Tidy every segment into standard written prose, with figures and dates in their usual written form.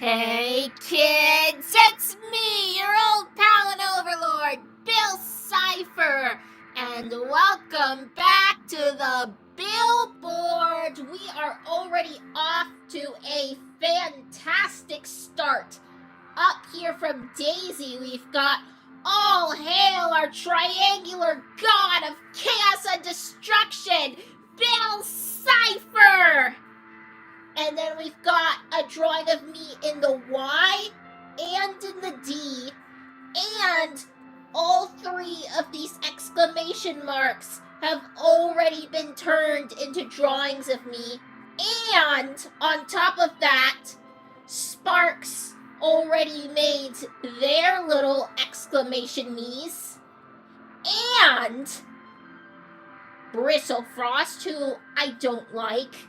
Hey kids, it's me, your old pal and overlord, Bill CIPHER, and welcome back to the Billboard. We are already off to a fantastic start. Up here from Daisy, we've got All Hail Our Triangular God of Chaos and Destruction, Bill CIPHER! And then we've got a drawing of me in the Y and in the D. And all three of these exclamation marks have already been turned into drawings of me. And on top of that, Sparks already made their little exclamation me's. And Bristlefrost, who I don't like,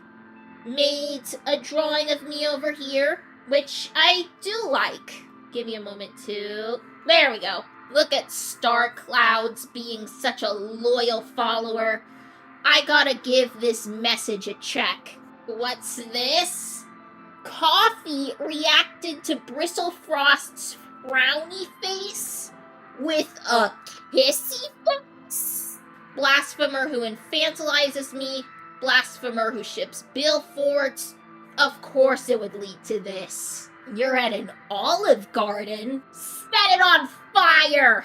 made a drawing of me over here, which I do like. Give me a moment to... There we go. Look at Star Clouds being such a loyal follower. I gotta give this message a check. What's this? Coffee reacted to Bristlefrost's frowny face with a kissy face? Blasphemer who infantilizes me. Blasphemer who ships billboards. Of course it would lead to this. You're at an Olive Garden. Set it on fire!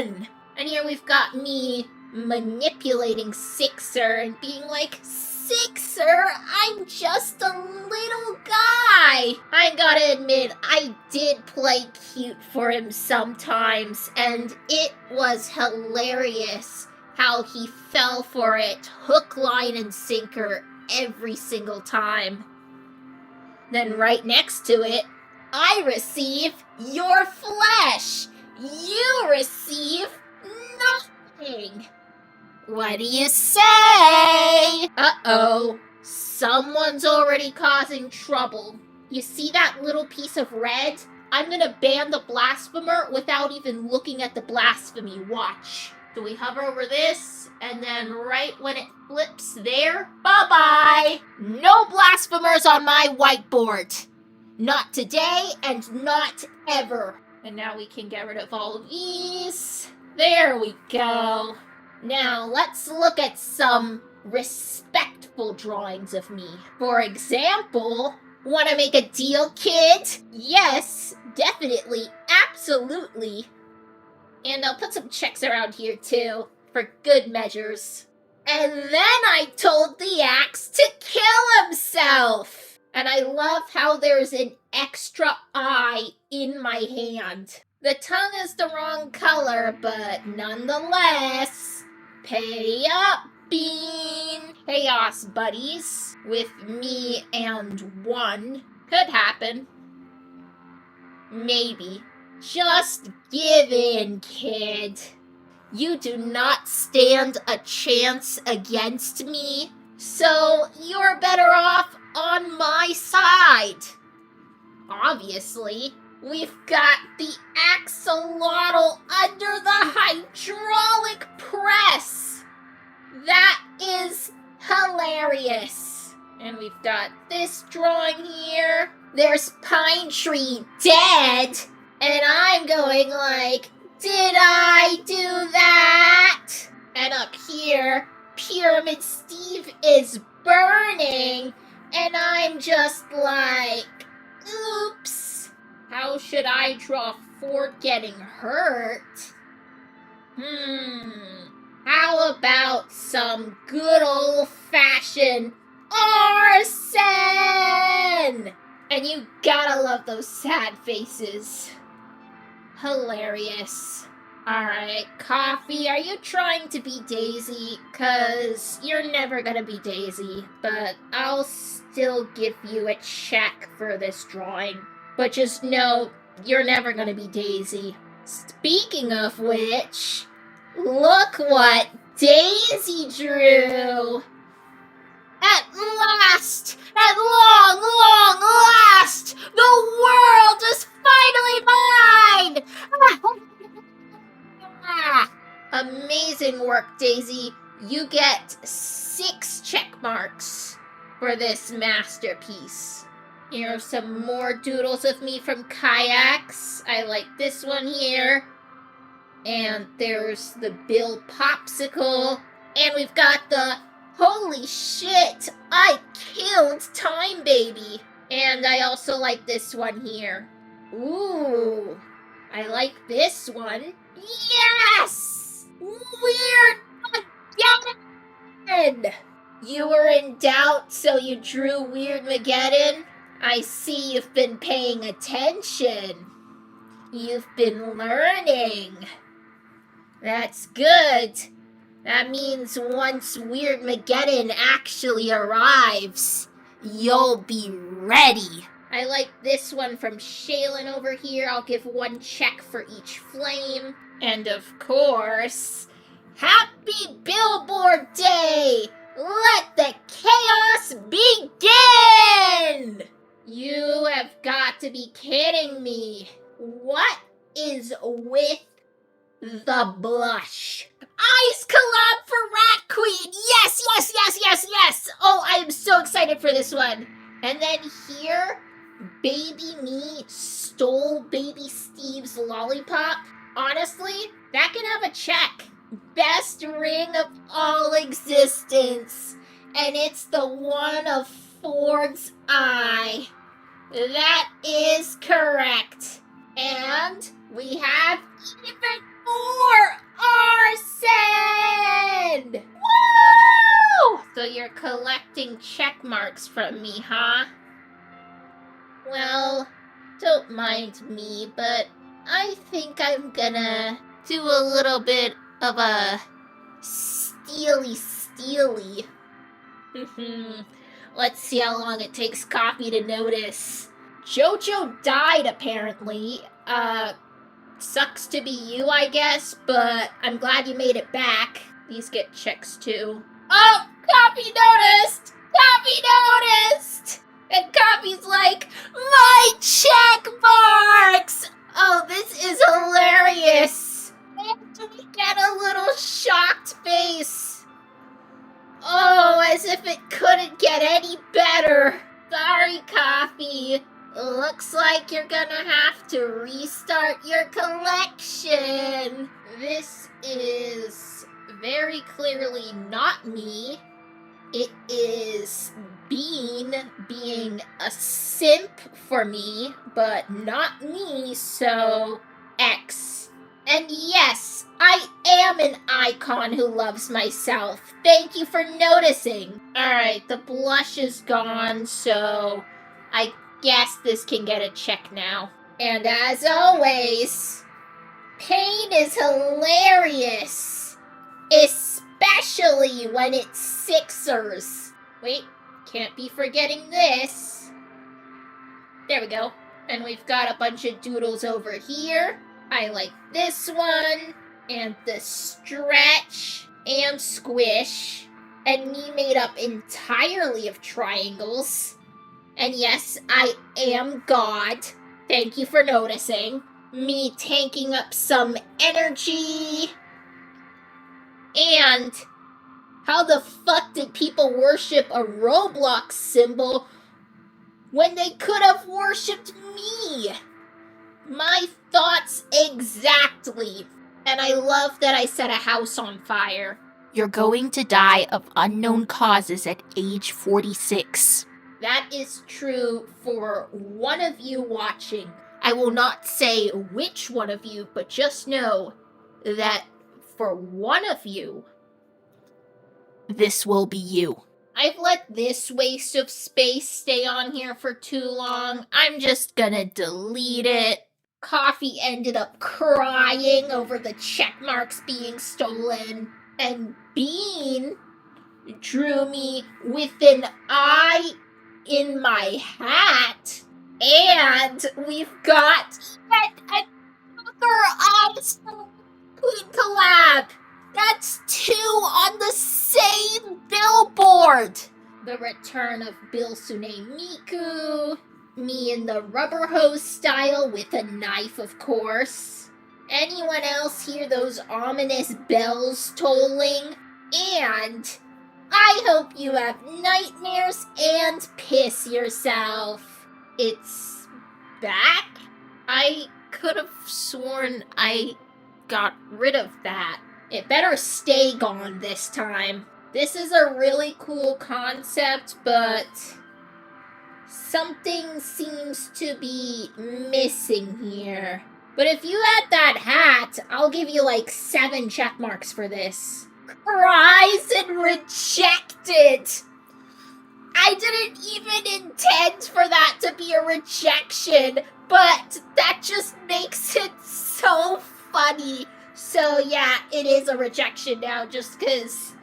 Arson! And here we've got me manipulating Sixer and being like, Sixer, I'm just a little guy. I gotta admit, I did play cute for him sometimes, and it was hilarious how he fell for it, hook, line, and sinker every single time. Then right next to it, I receive your flesh. You receive nothing. What do you say? Uh-oh. Someone's already causing trouble. You see that little piece of red? I'm gonna ban the blasphemer without even looking at the blasphemy. Watch. So we hover over this, and then right when it flips there, bye-bye! No blasphemers on my whiteboard! Not today, and not ever. And now we can get rid of all of these. There we go. Now, let's look at some respectful drawings of me. For example, wanna make a deal, kid? Yes, definitely, absolutely. And I'll put some checks around here, too, for good measures. And then I told the axe to kill himself! And I love how there's an extra eye in my hand. The tongue is the wrong color, but nonetheless, pay up, Bean! Chaos buddies with me and one. Could happen. Maybe. Just give in, kid. You do not stand a chance against me, so you're better off on my side. Obviously, we've got the axolotl under the hydraulic press. That is hilarious. And we've got this drawing here. There's Pine Tree dead. And I'm going like, did I do that? And up here, Pyramid Steve is burning. And I'm just like, oops. How should I draw Ford getting hurt? How about some good old-fashioned arson? And you gotta love those sad faces. Hilarious. Alright, Coffee, are you trying to be Daisy? 'Cause you're never gonna be Daisy, but I'll still give you a check for this drawing. But just know, you're never gonna be Daisy. Speaking of which, look what Daisy drew! At last! At long, long last! The world is finally mine! Amazing work, Daisy. You get 6 check marks. for this masterpiece. Here are some more doodles of me from kayaks. I like this one here. And there's the Bill Popsicle. And we've got the holy shit, I killed Time Baby. And I also like this one here. Ooh, I like this one. Yes! Weird again! You were in doubt, so you drew Weird Mageddon? I see you've been paying attention. You've been learning. That's good. That means once Weird Mageddon actually arrives, you'll be ready. I like this one from Shaylin over here. I'll give 1 check for each flame. And of course, Happy Billboard Day! Let the chaos begin! You have got to be kidding me. What is with the blush? Ice collab for Rat Queen! Yes, yes, yes, yes, yes! Oh, I am so excited for this one. And then here, Baby Me stole Baby Steve's lollipop. Honestly, that can have a check. Best ring of all existence. And it's the one of Ford's eye. That is correct. And we have even more arson! Woo! So you're collecting check marks from me, huh? Well, don't mind me, but I think I'm gonna do a little bit of a steely. Let's see how long it takes Coffee to notice. Jojo died, apparently. Sucks to be you, I guess, but I'm glad you made it back. These get checks, too. Oh, Coffee noticed! Coffee noticed! And Coffee's like, my check marks! Oh, this is hilarious! And we get a little shocked face. Oh, as if it couldn't get any better. Sorry, Coffee. Looks like you're gonna have to restart your collection. This is very clearly not me. It is Bean being a simp for me, but not me, so X. And yes, I am an icon who loves myself. Thank you for noticing. Alright, the blush is gone, so I guess this can get a check now. And as always, pain is hilarious. Especially when it's Sixers. Wait, can't be forgetting this. There we go. And we've got a bunch of doodles over here. I like this one, and the stretch, and squish, and me made up entirely of triangles. And yes, I am God. Thank you for noticing. Me tanking up some energy. And how the fuck did people worship a Roblox symbol when they could have worshipped me? My thoughts exactly. And I love that I set a house on fire. You're going to die of unknown causes at age 46. That is true for one of you watching. I will not say which one of you, but just know that for one of you, this will be you. I've let this waste of space stay on here for too long. I'm just gonna delete it. Coffee ended up crying over the check marks being stolen. And Bean drew me with an eye in my hat. And we've got yet another Ice Queen collab. That's 2 on the same billboard. The return of Bilsune Miku. Me in the rubber hose style with a knife, of course. Anyone else hear those ominous bells tolling? And I hope you have nightmares and piss yourself. It's back? I could have sworn I got rid of that. It better stay gone this time. This is a really cool concept, but something seems to be missing here. But if you had that hat, I'll give you like 7 check marks for this. Cries and rejected! I didn't even intend for that to be a rejection, but that just makes it so funny. So yeah, it is a rejection now just because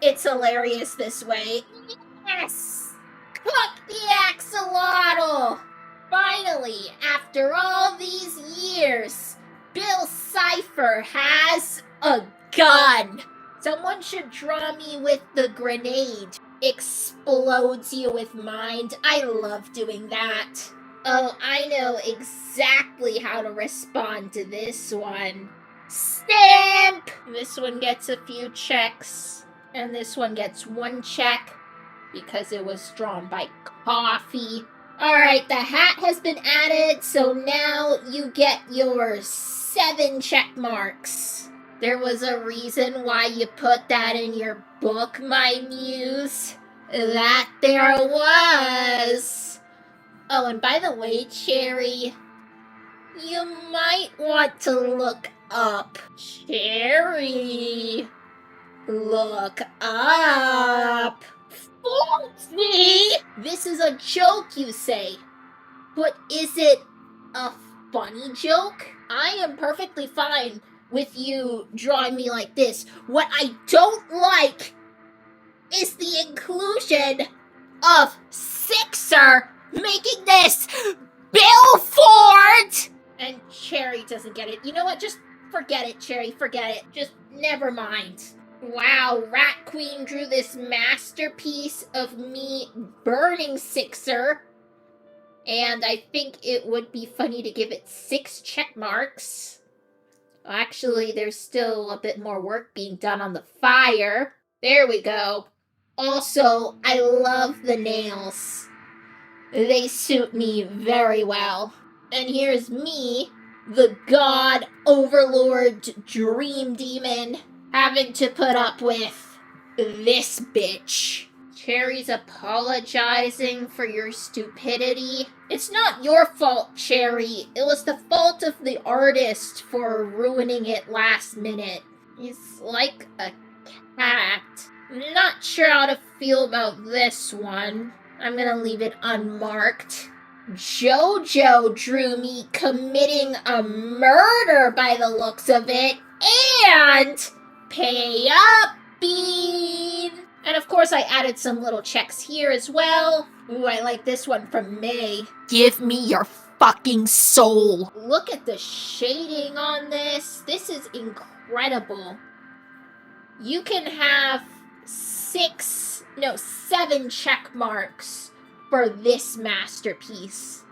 it's hilarious this way. Yes! Cook the axolotl! Finally, after all these years, Bill Cipher has a gun! Someone should draw me with the grenade. Explodes you with mind. I love doing that. Oh, I know exactly how to respond to this one. Stamp! This one gets a few checks, and this one gets 1 check because it was drawn by coffee. Alright, the hat has been added, so now you get your 7 check marks. There was a reason why you put that in your book, my muse. That there was. Oh, and by the way, Cherry, you might want to look up. Cherry, look up. Faulty! This is a joke, you say. But is it a funny joke? I am perfectly fine with you drawing me like this. What I don't like is the inclusion of Sixer making this BILLBOARD! And Cherry doesn't get it. You know what? Just forget it, Cherry. Forget it. Just never mind. Wow, Rat Queen drew this masterpiece of me burning Sixer. And I think it would be funny to give it 6 check marks. Actually, there's still a bit more work being done on the fire. There we go. Also, I love the nails. They suit me very well. And here's me, the God Overlord Dream Demon, having to put up with this bitch. Cherry's apologizing for your stupidity. It's not your fault, Cherry. It was the fault of the artist for ruining it last minute. He's like a cat. Not sure how to feel about this one. I'm gonna leave it unmarked. Jojo drew me committing a murder by the looks of it. And pay up, Bean! And of course I added some little checks here as well. Ooh, I like this one from May. Give me your fucking soul. Look at the shading on this. This is incredible. You can have 7 check marks for this masterpiece.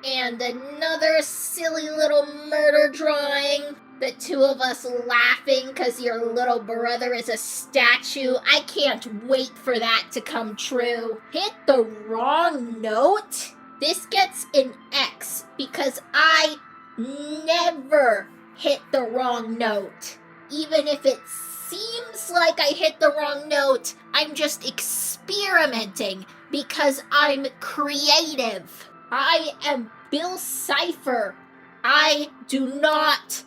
And another silly little murder drawing. The 2 of us laughing because your little brother is a statue. I can't wait for that to come true. Hit the wrong note? This gets an X because I never hit the wrong note. Even if it seems like I hit the wrong note, I'm just experimenting because I'm creative. I am Bill Cipher. I do not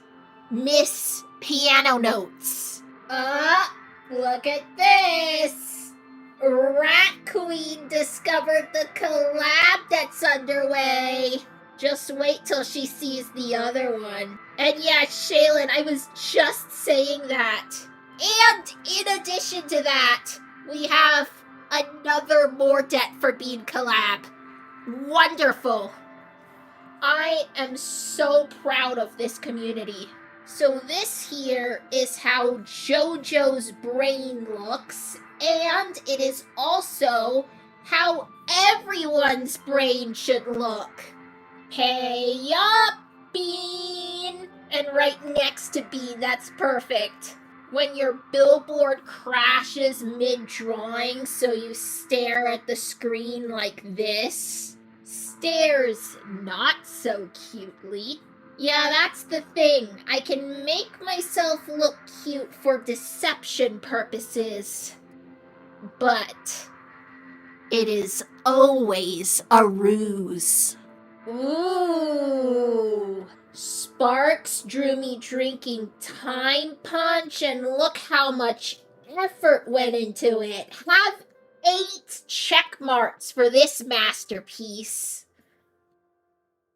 miss piano notes. Look at this. Rat Queen discovered the collab that's underway. Just wait till she sees the other one. And yeah, Shaylin, I was just saying that. And in addition to that, we have another more debt for being collab. Wonderful. I am so proud of this community. So this here is how JoJo's brain looks, and it is also how everyone's brain should look. Pay up, Bean! And right next to Bean, that's perfect. When your billboard crashes mid-drawing, so you stare at the screen like this. Stares not so cutely. Yeah, that's the thing. I can make myself look cute for deception purposes. But It is always a ruse. ooh. Sparks drew me drinking Time Punch, and look how much effort went into it. Have 8 check marks for this masterpiece.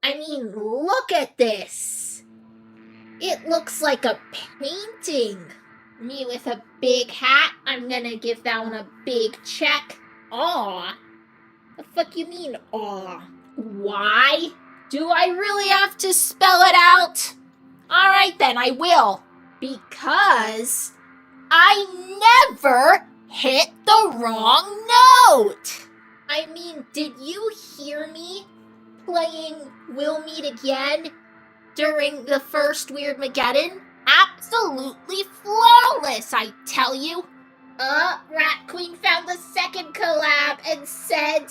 I mean, look at this. It looks like a painting. Me with a big hat, I'm gonna give that one a big check. Aw. The fuck you mean, aw? Why? Do I really have to spell it out? Alright then, I will. Because I never hit the wrong note. I mean, did you hear me playing We'll Meet Again during the first Weirdmageddon? Absolutely flawless, I tell you. Rat Queen found the second collab and said,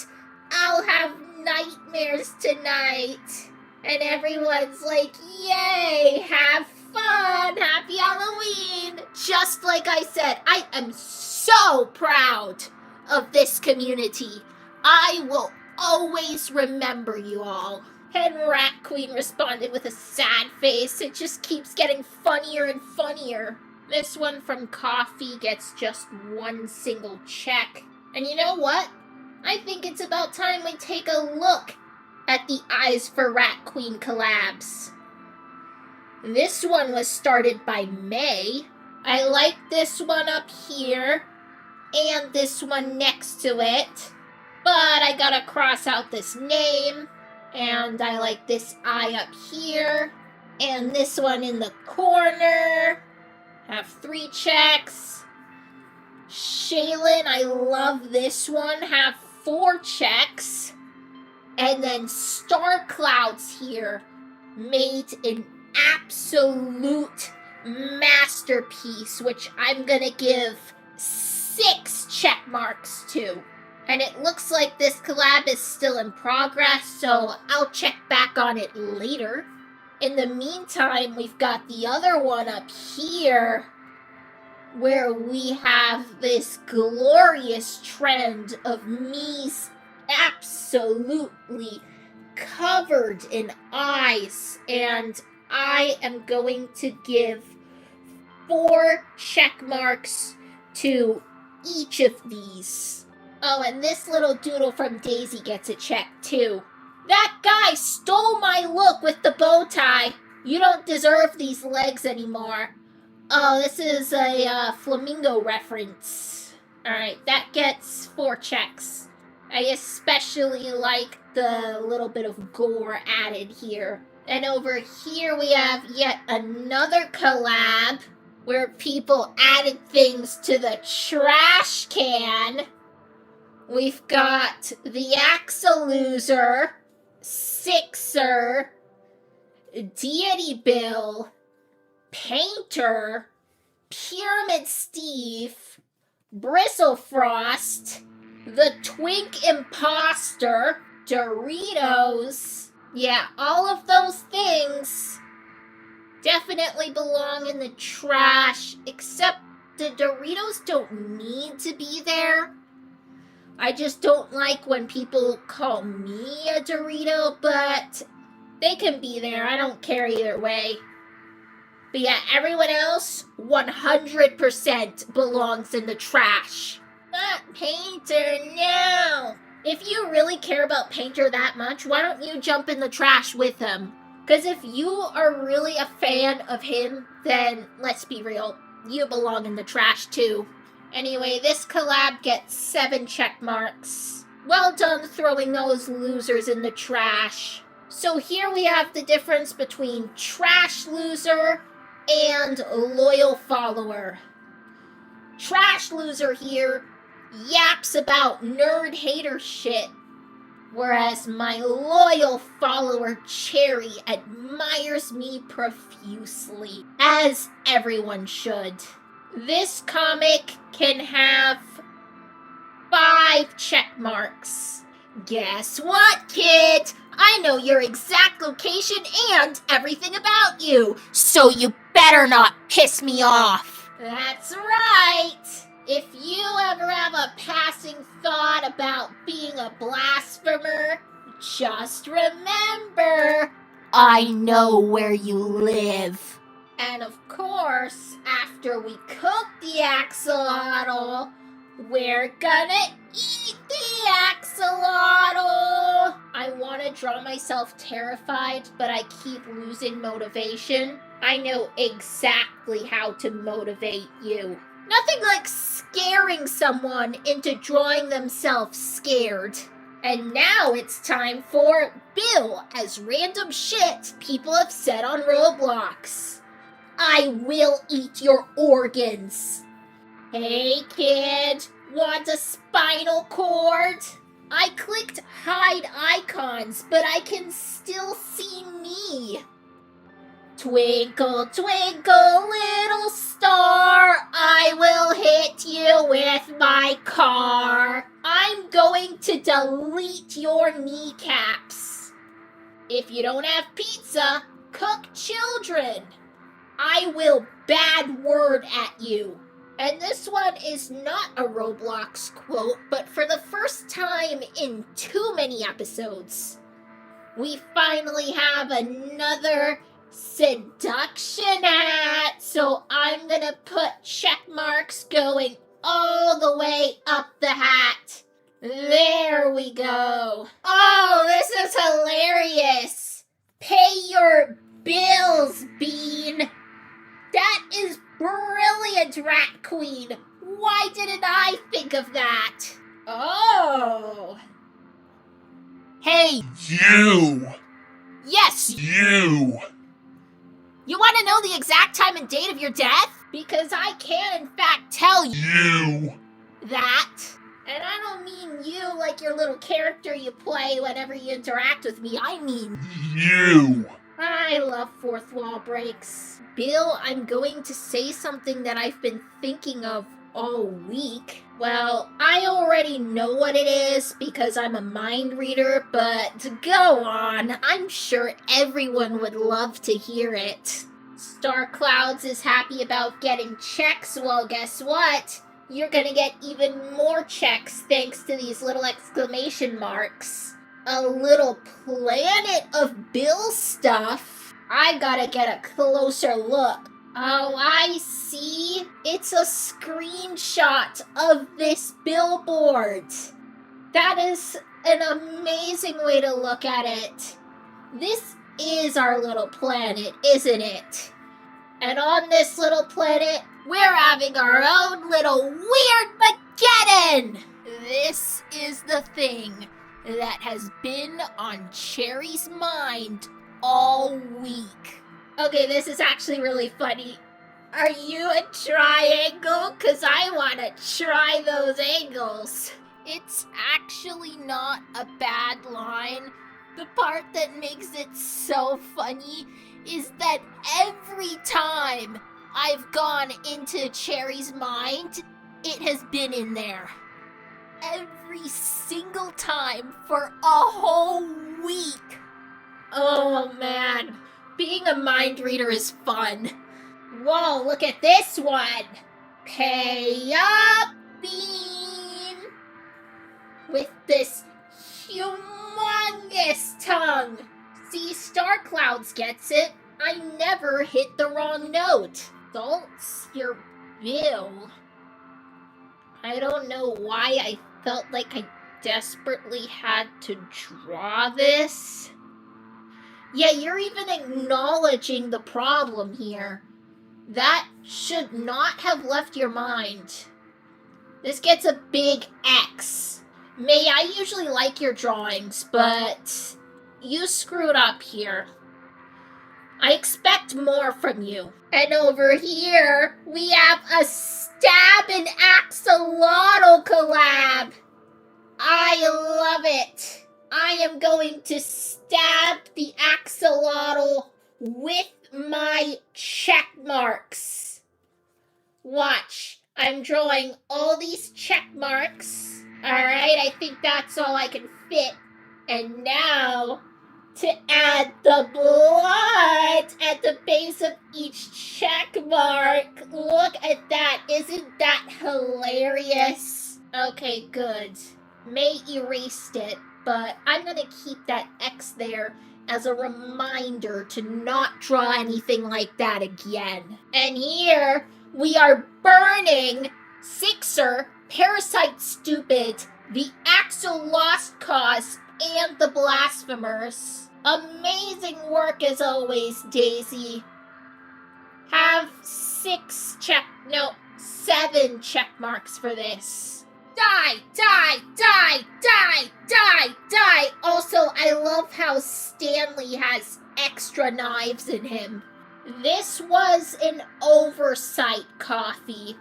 I'll have nightmares tonight. And everyone's like, yay, have fun, happy Halloween. Just like I said, I am so proud of this community. I will always remember you all. And Rat Queen responded with a sad face. It just keeps getting funnier and funnier. This one from Coffee gets just 1 single check. And you know what? I think it's about time we take a look at the Eyes for Rat Queen collabs. This one was started by May. I like this one up here, and this one next to it. But I gotta cross out this name, and I like this eye up here, and this one in the corner. Have 3 checks. Shaylin, I love this one. Have 4 checks. And then Star Clouds here made an absolute masterpiece, which I'm gonna give 6 check marks to. And it looks like this collab is still in progress, so I'll check back on it later. In the meantime, we've got the other one up here, where we have this glorious trend of me's absolutely covered in eyes, and I am going to give 4 check marks to each of these. Oh, and this little doodle from Daisy gets a check too. That guy stole my look with the bow tie. You don't deserve these legs anymore. Oh, this is a flamingo reference. Alright, that gets 4 checks. I especially like the little bit of gore added here. And over here we have yet another collab where people added things to the trash can. We've got the Axeloser, Sixer, Deity Bill, Painter, Pyramid Steve, Bristlefrost, the Twink Imposter, Doritos. Yeah, all of those things definitely belong in the trash, except the Doritos don't need to be there. I just don't like when people call me a Dorito, but they can be there. I don't care either way. But yeah, everyone else 100% belongs in the trash. Not Painter, no! If you really care about Painter that much, why don't you jump in the trash with him? Because if you are really a fan of him, then let's be real, you belong in the trash too. Anyway, this collab gets 7 check marks. Well done throwing those losers in the trash. So here we have the difference between trash loser and loyal follower. Trash loser here yaps about nerd hater shit, whereas my loyal follower Cherry admires me profusely, as everyone should. This comic can have 5 check marks. Guess what, kid? I know your exact location and everything about you. So you better not piss me off. That's right. If you ever have a passing thought about being a blasphemer, just remember. I know where you live. And of course, after we cook the axolotl, we're gonna eat the axolotl! I want to draw myself terrified, but I keep losing motivation. I know exactly how to motivate you. Nothing like scaring someone into drawing themselves scared. And now it's time for Bill as random shit people have said on Roblox. I will eat your organs. Hey kid, want a spinal cord? I clicked hide icons, but I can still see me. Twinkle, twinkle, little star, I will hit you with my car. I'm going to delete your kneecaps. If you don't have pizza, cook children. I will bad word at you. And this one is not a Roblox quote, but for the first time in too many episodes, we finally have another seduction hat. So I'm gonna put check marks going all the way up the hat. There we go. Oh, this is hilarious. Pay your bills, Bean. That is brilliant, Rat Queen. Why didn't I think of that? Oh. Hey, You! yes, You! you want to know the exact time and date of your death? Because I can, in fact, tell you You! that. And I don't mean you like your little character you play whenever you interact with me. I mean You! I love fourth wall breaks. Bill, I'm going to say something that I've been thinking of all week. Well, I already know what it is because I'm a mind reader, but go on. I'm sure everyone would love to hear it. Star Clouds is happy about getting checks. Well, guess what? You're gonna get even more checks thanks to these little exclamation marks. A little planet of Bill stuff. I gotta get a closer look. Oh, I see. It's a screenshot of this billboard. That is an amazing way to look at it. This is our little planet, isn't it? And on this little planet, we're having our own little weird Mageddon! This is the thing that has been on Cherry's mind all week. Okay, this is actually really funny. Are you a triangle? 'Cause I wanna try those angles. It's actually not a bad line. The part that makes it so funny is that every time I've gone into Cherry's mind, it has been in there. Every single time for a whole week. Oh man, being a mind reader is fun. Whoa, look at this one. Pay up, Bean. With this humongous tongue. See, Star Clouds gets it. I never hit the wrong note. Salt's your bill. I don't know why I felt like I desperately had to draw this. Yeah, you're even acknowledging the problem here. That should not have left your mind. This gets a big X. May, I usually like your drawings, but you screwed up here. I expect more from you. And over here, we have a stab and axolotl collab. I love it. I am going to stab the axolotl with my check marks. Watch. I'm drawing all these check marks. Alright, I think that's all I can fit. And now, to add the blood at the base of each check mark. Look at that. Isn't that hilarious? Okay, good. May erased it, but I'm gonna keep that X there as a reminder to not draw anything like that again. And here, we are burning Sixer, Parasite Stupid, the Axel Lost Cause, and the Blasphemers. Amazing work as always, Daisy. Have 7 check marks for this. Die, die, die, die, die, die. Also, I love how Stanley has extra knives in him. This was an oversight, Coffee.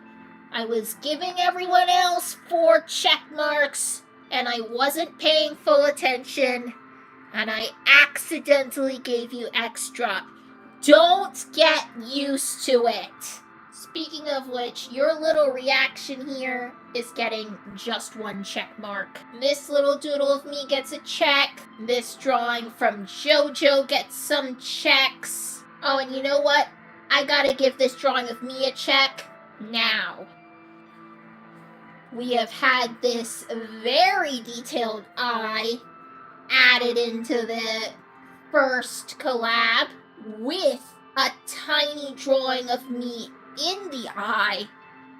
I was giving everyone else 4 check marks, and I wasn't paying full attention, and I accidentally gave you extra. Don't get used to it. Speaking of which, your little reaction here is getting just 1 check mark. This little doodle of me gets a check. This drawing from JoJo gets some checks. Oh, and you know what? I gotta give this drawing of me a check now. We have had this very detailed eye added into the first collab with a tiny drawing of me in the eye.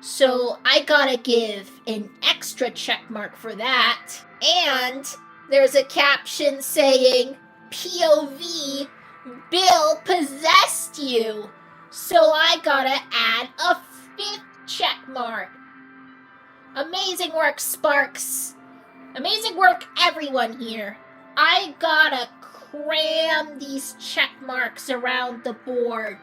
So I gotta give an extra check mark for that. And there's a caption saying, POV, Bill possessed you. So I gotta add a 5th check mark. Amazing work, Sparks. Amazing work, everyone here. I gotta cram these check marks around the board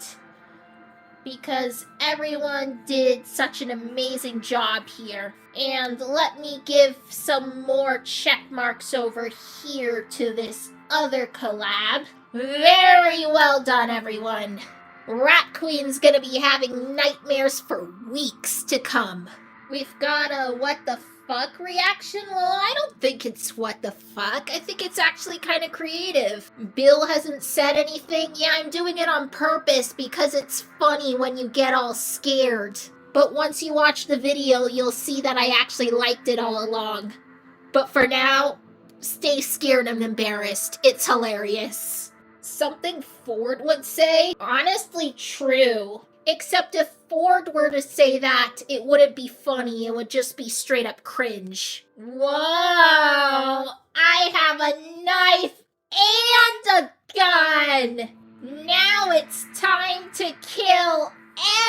because everyone did such an amazing job here. And let me give some more check marks over here to this other collab. Very well done, everyone. Rat Queen's gonna be having nightmares for weeks to come. We've got a what the fuck reaction? Well, I don't think it's what the fuck. I think it's actually kind of creative. Bill hasn't said anything. Yeah, I'm doing it on purpose because it's funny when you get all scared. But once you watch the video, you'll see that I actually liked it all along. But for now, stay scared and embarrassed. It's hilarious. Something Ford would say? Honestly, true. Except if Ford were to say that, it wouldn't be funny. It would just be straight up cringe. Whoa! I have a knife and a gun! Now it's time to kill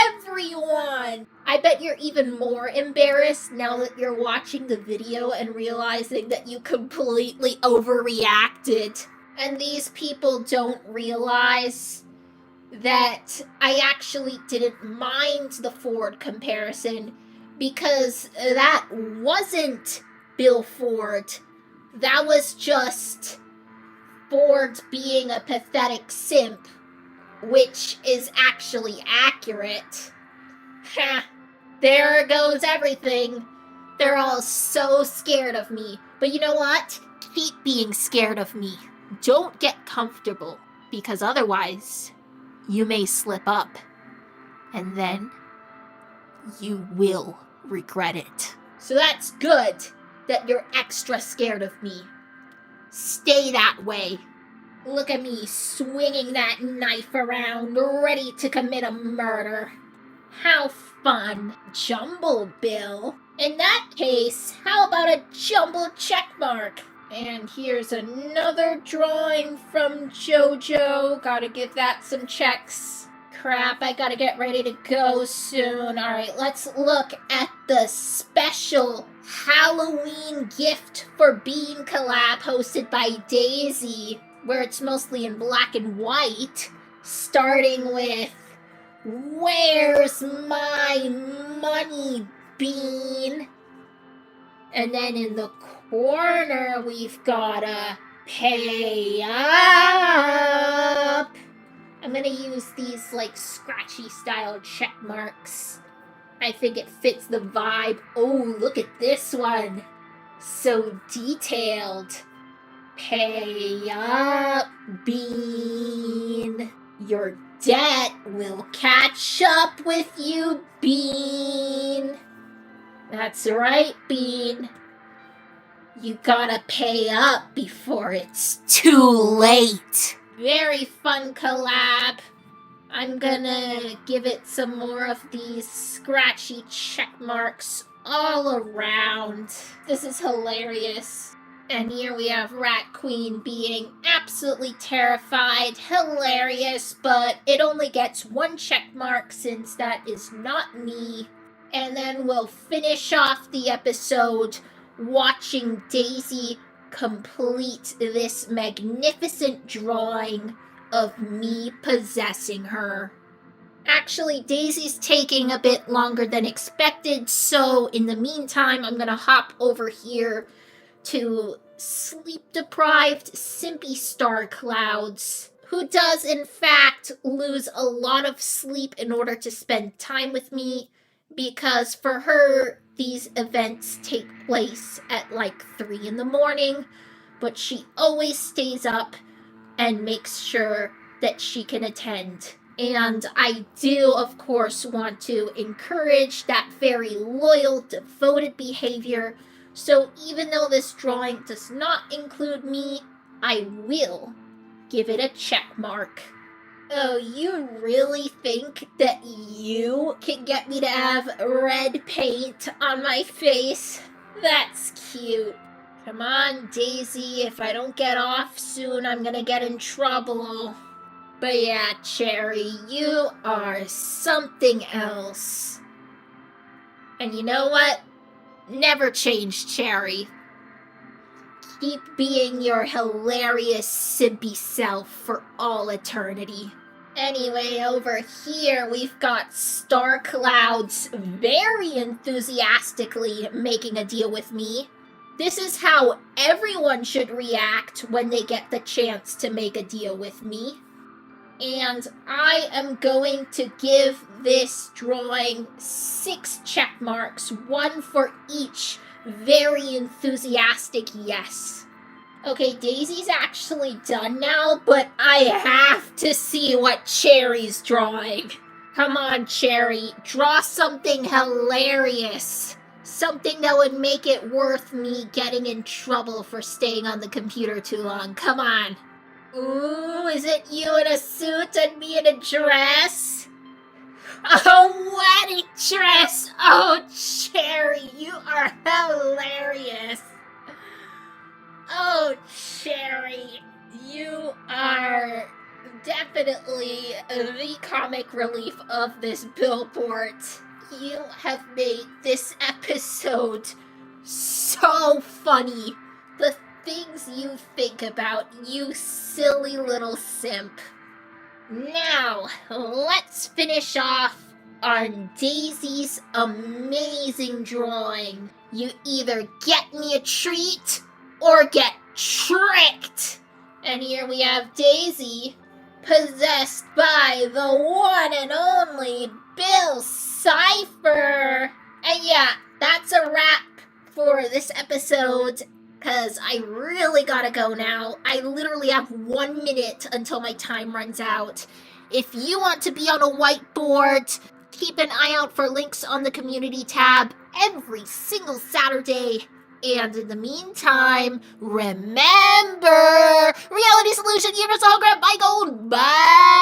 everyone! I bet you're even more embarrassed now that you're watching the video and realizing that you completely overreacted. And these people don't realize that I actually didn't mind the Ford comparison because that wasn't Bill Ford. That was just Ford being a pathetic simp, which is actually accurate. Ha! There goes everything. They're all so scared of me. But you know what? Keep being scared of me. Don't get comfortable, because otherwise you may slip up, and then you will regret it. So that's good that you're extra scared of me. Stay that way. Look at me swinging that knife around, ready to commit a murder. How fun. Jumble Bill. In that case, how about a jumble checkmark? And here's another drawing from JoJo. Gotta give that some checks. Crap, I gotta get ready to go soon. Alright, let's look at the special Halloween gift for Bean collab hosted by Daisy, where it's mostly in black and white, starting with, "Where's my money, Bean?" And then in the corner, we've got a pay up. I'm gonna use these like scratchy style check marks I think it fits the vibe. Oh, look at this one. So detailed. Pay up, Bean. Your debt will catch up with you, Bean. That's right, Bean. You gotta pay up before it's too late. Very fun collab. I'm gonna give it some more of these scratchy check marks all around. This is hilarious. And here we have Rat Queen being absolutely terrified. Hilarious, but it only gets one check mark since that is not me. And then we'll finish off the episode watching Daisy complete this magnificent drawing of me possessing her. Actually, Daisy's taking a bit longer than expected, so in the meantime, I'm gonna hop over here to sleep-deprived Simpy Star Clouds, who does in fact lose a lot of sleep in order to spend time with me, because for her, these events take place at like 3 in the morning, but she always stays up and makes sure that she can attend. And I do, of course, want to encourage that very loyal, devoted behavior. So even though this drawing does not include me, I will give it a check mark. Oh, you really think that you can get me to have red paint on my face? That's cute. Come on, Daisy, if I don't get off soon, I'm gonna get in trouble. But yeah, Cherry, you are something else. And you know what? Never change, Cherry. Keep being your hilarious, simpy self for all eternity. Anyway, over here we've got Star Clouds very enthusiastically making a deal with me. This is how everyone should react when they get the chance to make a deal with me. And I am going to give this drawing 6 check marks, 1 for each very enthusiastic yes. Okay, Daisy's actually done now, but I have to see what Cherry's drawing. Come on, Cherry, draw something hilarious. Something that would make it worth me getting in trouble for staying on the computer too long. Come on. Ooh, is it you in a suit and me in a dress? Oh, wedding dress! Oh, Cherry, you are hilarious. Oh, Cherry, you are definitely the comic relief of this billboard. You have made this episode so funny. The things you think about, you silly little simp. Now, let's finish off on Daisy's amazing drawing. You either get me a treat or get tricked. And here we have Daisy, possessed by the one and only Bill CIPHER. And yeah, that's a wrap for this episode, because I really gotta go now. I literally have 1 minute until my time runs out. If you want to be on a whiteboard, keep an eye out for links on the community tab every single Saturday. And in the meantime, remember, Reality Solution, Universal Hologram, by Gold, bye!